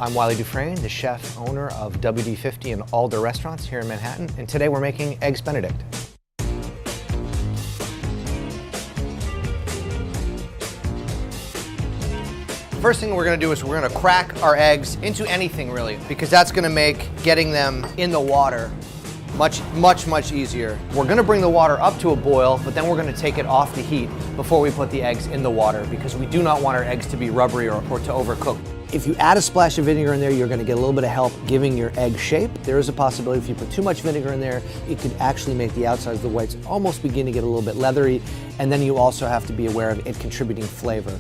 I'm Wylie Dufresne, the chef owner of WD-50 and Alder restaurants here in Manhattan, and today we're making Eggs Benedict. First thing we're gonna do is we're gonna crack our eggs into anything really, because that's gonna make getting them in the water much easier. We're gonna bring the water up to a boil, but then we're gonna take it off the heat before we put the eggs in the water, because we do not want our eggs to be rubbery or to overcook. If you add a splash of vinegar in there, you're gonna get a little bit of help giving your egg shape. There is a possibility if you put too much vinegar in there, it could actually make the outsides of the whites almost begin to get a little bit leathery, and then you also have to be aware of it contributing flavor.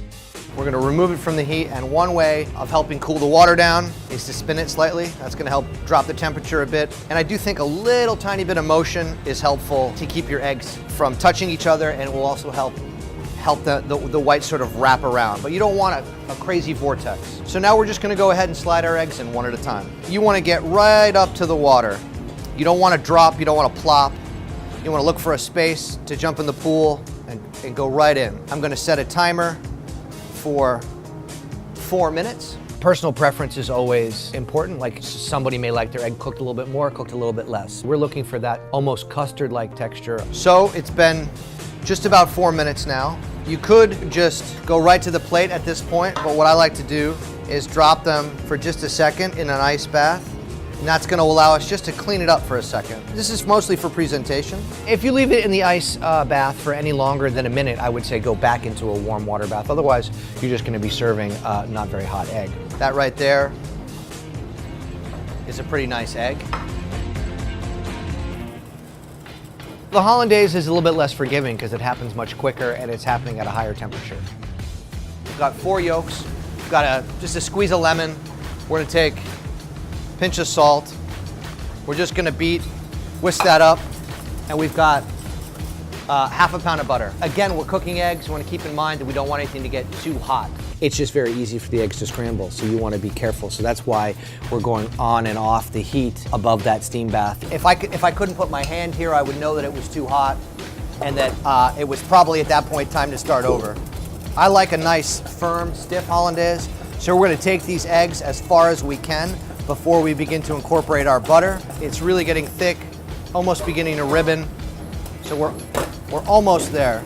We're gonna remove it from the heat, and one way of helping cool the water down is to spin it slightly. That's gonna help drop the temperature a bit. And I do think a little tiny bit of motion is helpful to keep your eggs from touching each other, and it will also help the whites sort of wrap around. But you don't want a crazy vortex. So now we're just gonna go ahead and slide our eggs in one at a time. You wanna get right up to the water. You don't wanna drop, you don't wanna plop. You wanna look for a space to jump in the pool and go right in. I'm gonna set a timer for 4 minutes. Personal preference is always important. Like somebody may like their egg cooked a little bit more, cooked a little bit less. We're looking for that almost custard-like texture. So it's been just about 4 minutes now. You could just go right to the plate at this point, but what I like to do is drop them for just a second in an ice bath. And that's gonna allow us just to clean it up for a second. This is mostly for presentation. If you leave it in the ice bath for any longer than a minute, I would say go back into a warm water bath. Otherwise, you're just gonna be serving not very hot egg. That right there is a pretty nice egg. The hollandaise is a little bit less forgiving because it happens much quicker and it's happening at a higher temperature. We've got 4 yolks. We've got just a squeeze of lemon. We're gonna take pinch of salt. We're just gonna whisk that up, and we've got half a pound of butter. Again, we're cooking eggs. We wanna keep in mind that we don't want anything to get too hot. It's just very easy for the eggs to scramble, so you wanna be careful. So that's why we're going on and off the heat above that steam bath. If I couldn't put my hand here, I would know that it was too hot, and that it was probably at that point time to start over. I like a nice, firm, stiff hollandaise, so we're gonna take these eggs as far as we can before we begin to incorporate our butter. It's really getting thick, almost beginning to ribbon. So we're almost there.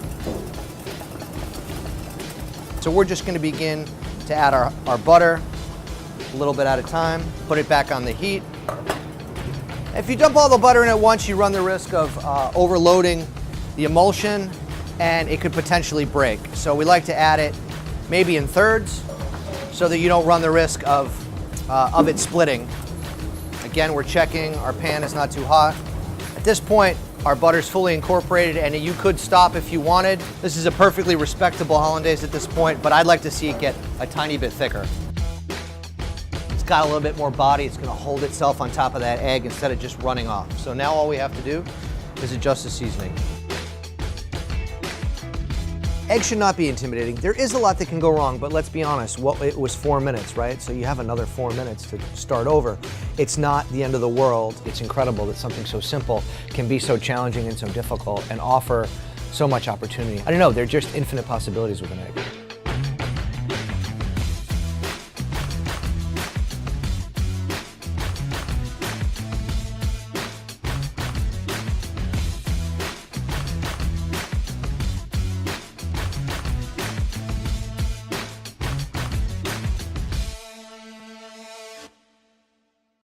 So we're just gonna begin to add our butter a little bit at a time, put it back on the heat. If you dump all the butter in at once, you run the risk of overloading the emulsion, and it could potentially break. So we like to add it maybe in thirds so that you don't run the risk of it splitting. Again, we're checking our pan is not too hot. At this point, our butter's fully incorporated, and you could stop if you wanted. This is a perfectly respectable hollandaise at this point, but I'd like to see it get a tiny bit thicker. It's got a little bit more body. It's gonna hold itself on top of that egg instead of just running off. So now all we have to do is adjust the seasoning. Eggs should not be intimidating. There is a lot that can go wrong, but let's be honest, it was 4 minutes, right? So you have another 4 minutes to start over. It's not the end of the world. It's incredible that something so simple can be so challenging and so difficult and offer so much opportunity. I don't know, there are just infinite possibilities with an egg.